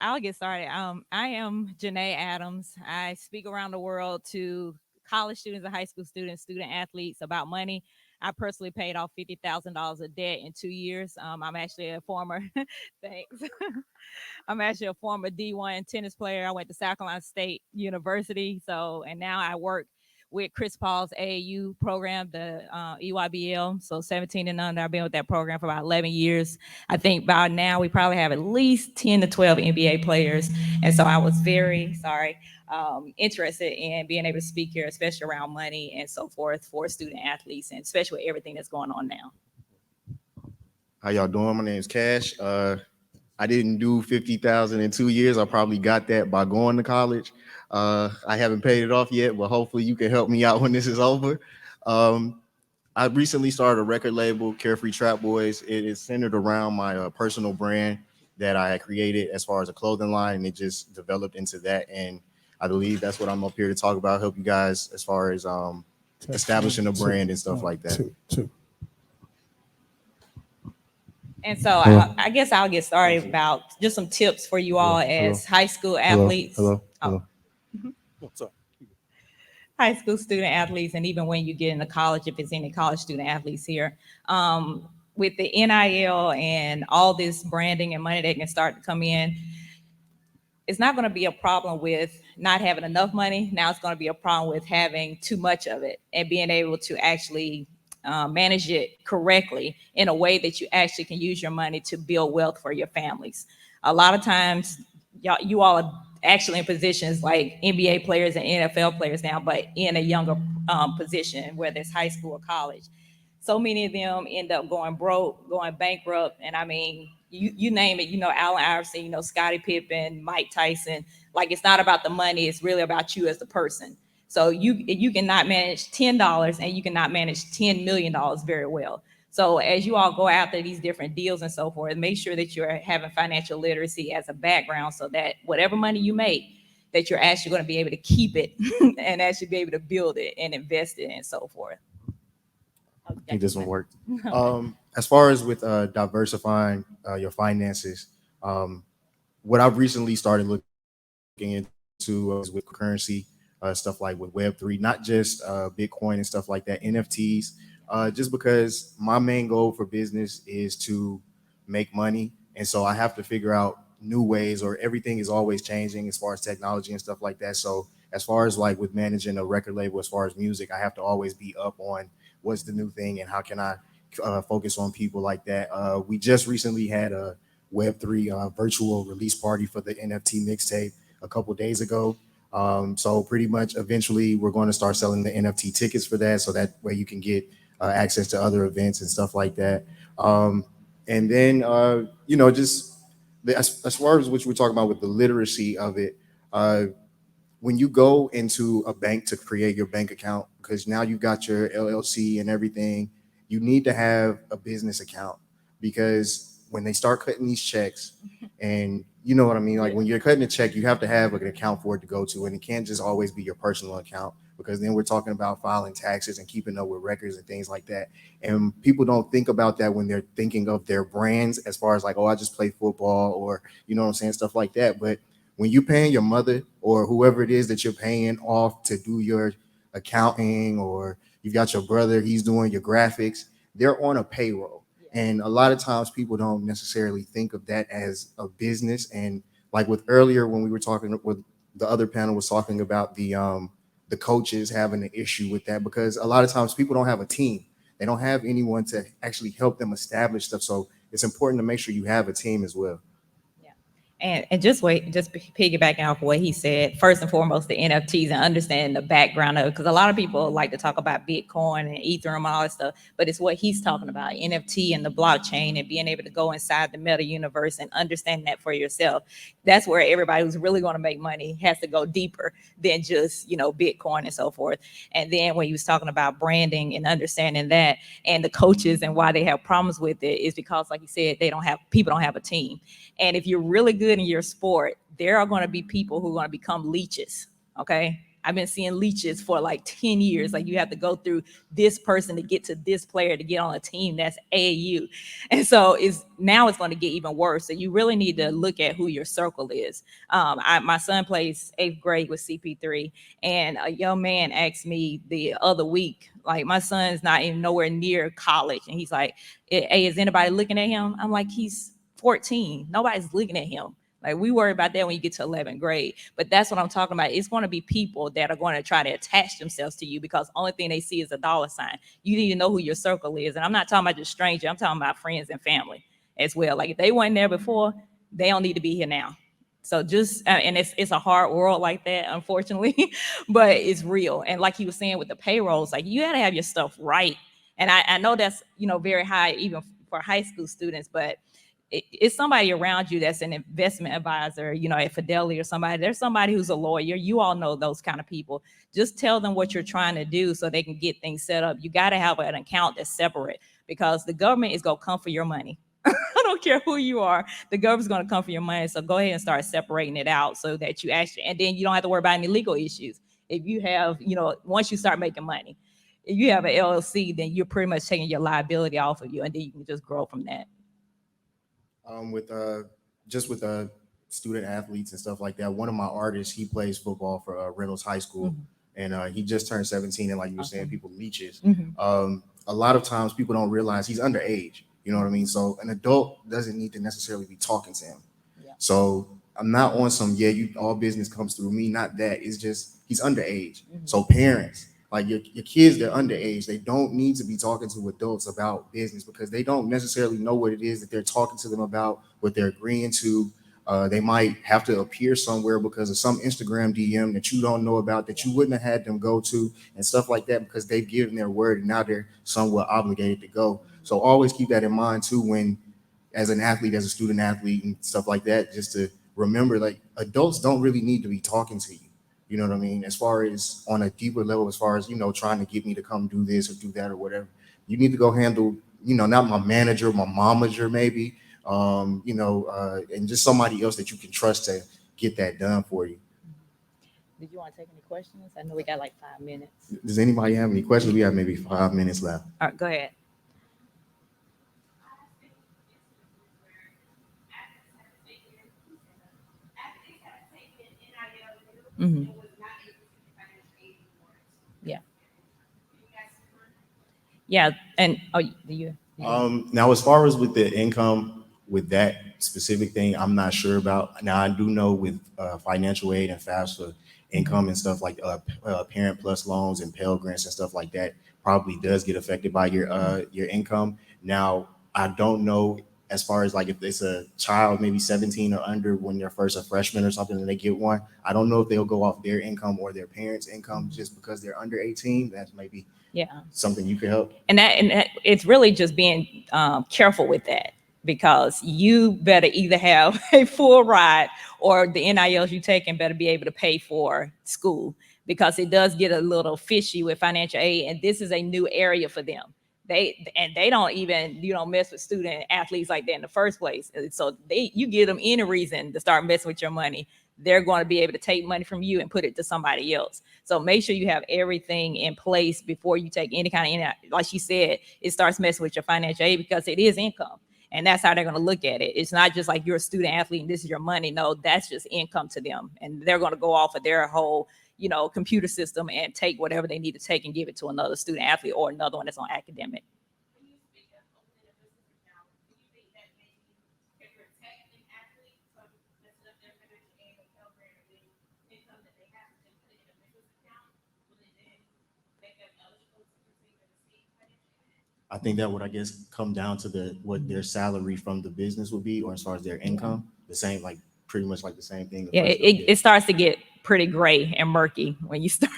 I'll get started. I am Janae Adams. I speak around the world to college students and high school students, student athletes about money. I personally paid off $50,000 of debt in 2 years. I'm actually a former, thanks. I'm actually a former D1 tennis player. I went to South Carolina State University. So, and now I work with Chris Paul's AAU program, the EYBL. So 17 and under. I've been with that program for about 11 years. I think by now we probably have at least 10 to 12 NBA players. And so I was very, interested in being able to speak here, especially around money and so forth for student athletes, and especially with everything that's going on now. How y'all doing? My name is Cash. I didn't do 50,000 in 2 years. I probably got that by going to college. I haven't paid it off yet, but hopefully you can help me out when this is over. Um, I recently started a record label, Carefree Trap Boys. It is centered around my personal brand that I had created as far as a clothing line, and it just developed into that. And I believe that's what I'm up here to talk about, help you guys as far as establishing a brand and stuff like that. And so I guess I'll get started about just some tips for you all as high school athletes. Hello. High school student athletes, and even when you get into college, if it's any college student athletes here, with the NIL and all this branding and money that can start to come in, it's not going to be a problem with not having enough money. Now it's going to be a problem with having too much of it and being able to actually manage it correctly in a way that you actually can use your money to build wealth for your families. A lot of times, you all are actually in positions like NBA players and NFL players now, but in a younger position, whether it's high school or college. So many of them end up going broke, going bankrupt, and I mean, you name it. You know, Allen Iverson, you know, Scottie Pippen, Mike Tyson. Like, it's not about the money; it's really about you as the person. So you cannot manage $10 and you cannot manage $10 million very well. So as you all go after these different deals and so forth, make sure that you're having financial literacy as a background, so that whatever money you make, that you're actually going to be able to keep it and actually be able to build it and invest it and so forth. I think this one worked. As far as with diversifying your finances, what I've recently started looking into is with currency, stuff like with Web3, not just Bitcoin and stuff like that, NFTs. Just because my main goal for business is to make money, and so I have to figure out new ways, or everything is always changing as far as technology and stuff like that. So as far as like with managing a record label, as far as music, I have to always be up on what's the new thing and how can I focus on people like that. We just recently had a Web3 virtual release party for the NFT mixtape a couple days ago. So pretty much eventually we're going to start selling the NFT tickets for that, so that way you can get access to other events and stuff like that. And then just as far as which we're talking about with the literacy of it, when you go into a bank to create your bank account, because now you've got your LLC and everything, you need to have a business account, because when they start cutting these checks, and you know what I mean, like when you're cutting a check, you have to have like an account for it to go to, and it can't just always be your personal account, because then we're talking about filing taxes and keeping up with records and things like that. And people don't think about that when they're thinking of their brands, as far as like, oh, I just play football, or you know what I'm saying, stuff like that. But when you're paying your mother or whoever it is that you're paying off to do your accounting, or you've got your brother, he's doing your graphics, they're on a payroll. And a lot of times people don't necessarily think of that as a business. And like with earlier when we were talking with the other panel was talking about the coaches having an issue with that, because a lot of times people don't have a team. They don't have anyone to actually help them establish stuff. So it's important to make sure you have a team as well. And just piggybacking off what he said, first and foremost, the NFTs and understanding the background of it, because a lot of people like to talk about Bitcoin and Ethereum and all that stuff, but it's what he's talking about, NFT and the blockchain, and being able to go inside the meta universe and understand that for yourself. That's where everybody who's really going to make money has to go deeper than just, Bitcoin and so forth. And then when he was talking about branding and understanding that, and the coaches and why they have problems with it, is because, like you said, people don't have a team. And if you're really good in your sport, there are going to be people who are going to become leeches. Okay. I've been seeing leeches for like 10 years. Like you have to go through this person to get to this player to get on a team that's AAU. And so it's going to get even worse. So you really need to look at who your circle is. My son plays 8th grade with CP3, and a young man asked me the other week, like, my son's not even nowhere near college. And he's like, hey, is anybody looking at him? I'm like, he's 14. Nobody's looking at him. Like, we worry about that when you get to 11th grade. But that's what I'm talking about. It's going to be people that are going to try to attach themselves to you because the only thing they see is a dollar sign. You need to know who your circle is. And I'm not talking about just strangers. I'm talking about friends and family as well. Like, if they weren't there before, they don't need to be here now. So just, and it's a hard world like that, unfortunately, but it's real. And like he was saying with the payrolls, like, you got to have your stuff right. And I know that's, very high even for high school students, but it's somebody around you that's an investment advisor, at Fidelity or somebody. There's somebody who's a lawyer. You all know those kind of people. Just tell them what you're trying to do so they can get things set up. You got to have an account that's separate because the government is going to come for your money. I don't care who you are. The government's going to come for your money. So go ahead and start separating it out so that you actually, and then you don't have to worry about any legal issues. If you have, once you start making money, if you have an LLC, then you're pretty much taking your liability off of you, and then you can just grow from that. With just with student athletes and stuff like that. One of my artists, he plays football for Reynolds High School, and he just turned 17. And like you were saying, people leeches. A lot of times people don't realize he's underage. You know what I mean? So an adult doesn't need to necessarily be talking to him. Yeah. So I'm not on some, all business comes through me. Not that. It's just he's underage. So parents, like your kids, they're underage. They don't need to be talking to adults about business because they don't necessarily know what it is that they're talking to them about, what they're agreeing to. They might have to appear somewhere because of some Instagram DM that you don't know about, that you wouldn't have had them go to and stuff like that because they've given their word and now they're somewhat obligated to go. So always keep that in mind too when, as an athlete, as a student athlete and stuff like that, just to remember, like, adults don't really need to be talking to you. You know what I mean? As far as on a deeper level, as far as, trying to get me to come do this or do that or whatever, you need to go handle, not my manager, my momager maybe, and just somebody else that you can trust to get that done for you. Did you want to take any questions? I know we got like 5 minutes. Does anybody have any questions? We have maybe 5 minutes left. All right, go ahead. Mm-hmm. Yeah. Yeah, and you. Now, as far as with the income, with that specific thing, I'm not sure about. Now, I do know with financial aid and FAFSA income and stuff like Parent Plus loans and Pell Grants and stuff like that probably does get affected by your income. Now, I don't know as far as like if it's a child maybe 17 or under when they're first a freshman or something and they get one. I don't know if they'll go off their income or their parents' income just because they're under 18. That's maybe something you could help. And that it's really just being careful with that, because you better either have a full ride or the NILs you taking better be able to pay for school, because it does get a little fishy with financial aid, and this is a new area for them. They don't even mess with student athletes like that in the first place. So you give them any reason to start messing with your money, they're going to be able to take money from you and put it to somebody else. So make sure you have everything in place before you take any kind of, like she said, it starts messing with your financial aid because it is income. And that's how they're going to look at it. It's not just like you're a student athlete and this is your money. No, that's just income to them. And they're going to go off of their whole, computer system and take whatever they need to take and give it to another student athlete or another one that's on academic. I think that would, I guess, come down to what their salary from the business would be, or as far as their income, the same, like pretty much like the same thing. Yeah, it starts to get pretty gray and murky when you start.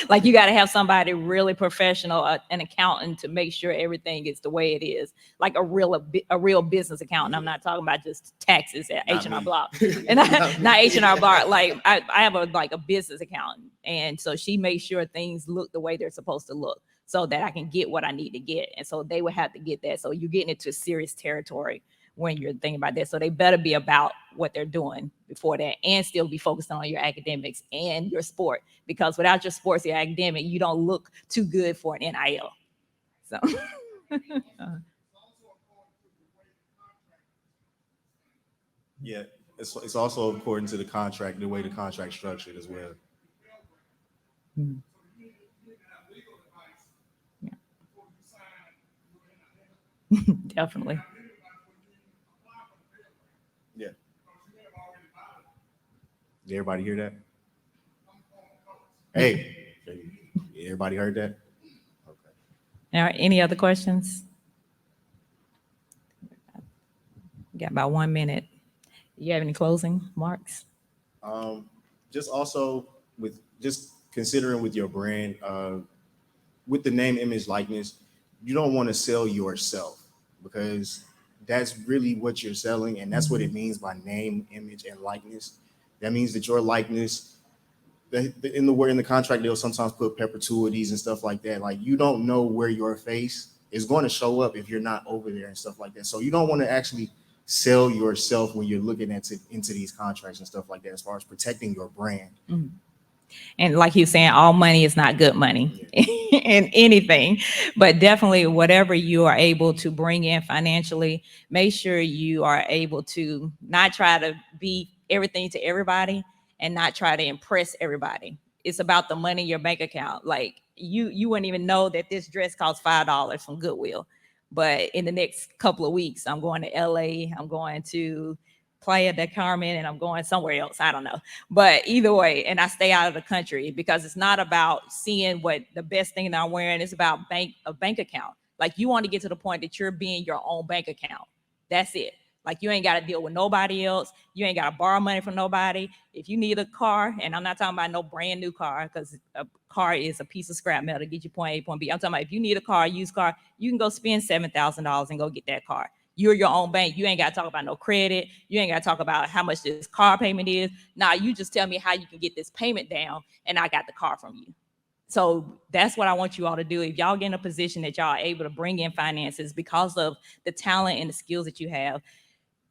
Like, you got to have somebody really professional, an accountant, to make sure everything is the way it is, like a real business accountant. I'm not talking about just taxes at H&R Block, and not H&R Block. Like, I have a business accountant, and so she makes sure things look the way they're supposed to look, so that I can get what I need to get. And so they would have to get that. So you're getting into serious territory when you're thinking about that. So they better be about what they're doing before that and still be focused on your academics and your sport, because without your sports, your academic, you don't look too good for an NIL. So Yeah, it's also according to the contract, the way the contract structured as well. definitely. Yeah. Did everybody hear that? Hey, everybody heard that? Okay. Now, any other questions? Got about 1 minute. You have any closing marks? Um, just also with just considering with your brand, with the name, image, likeness, you don't want to sell yourself, because that's really what you're selling, and that's what it means by name, image, and likeness. That means that your likeness, in the contract, they'll sometimes put perpetuities and stuff like that. Like, you don't know where your face is going to show up if you're not over there and stuff like that. So you don't want to actually sell yourself when you're looking into these contracts and stuff like that, as far as protecting your brand. And like you're saying, all money is not good money in anything, but definitely whatever you are able to bring in financially, make sure you are able to not try to be everything to everybody and not try to impress everybody. It's about the money in your bank account. Like you wouldn't even know that this dress costs $5 from Goodwill, but in the next couple of weeks, I'm going to LA, I'm going to Playa del Carmen, and I'm going somewhere else. I don't know. But either way, and I stay out of the country, because it's not about seeing what the best thing that I'm wearing. It's about a bank account. Like, you want to get to the point that you're being your own bank account. That's it. Like, you ain't got to deal with nobody else. You ain't got to borrow money from nobody. If you need a car, and I'm not talking about no brand new car, because a car is a piece of scrap metal to get you point A, point B. I'm talking about if you need a car, a used car, you can go spend $7,000 and go get that car. You're your own bank. You ain't got to talk about no credit. You ain't got to talk about how much this car payment is. Nah, you just tell me how you can get this payment down, and I got the car from you. So that's what I want you all to do. If y'all get in a position that y'all are able to bring in finances because of the talent and the skills that you have,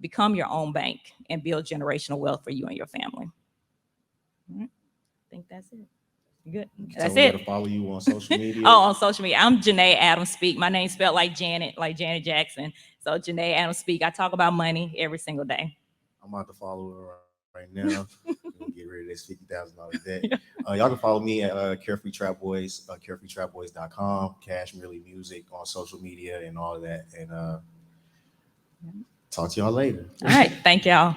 become your own bank and build generational wealth for you and your family. I think that's it. Good. That's So we got to it. follow you on social media. Oh, on social media, I'm Janae Adams Speak. My name's spelled like Janet Jackson. So Janae Adams Speak. I talk about money every single day. I'm about to follow her right now. Get rid of this $50,000 debt. Y'all can follow me at Carefree Trap Boys, carefreetrapboys.com, Cash Mearley Music on social media and all of that. And talk to y'all later. All right. Thank y'all.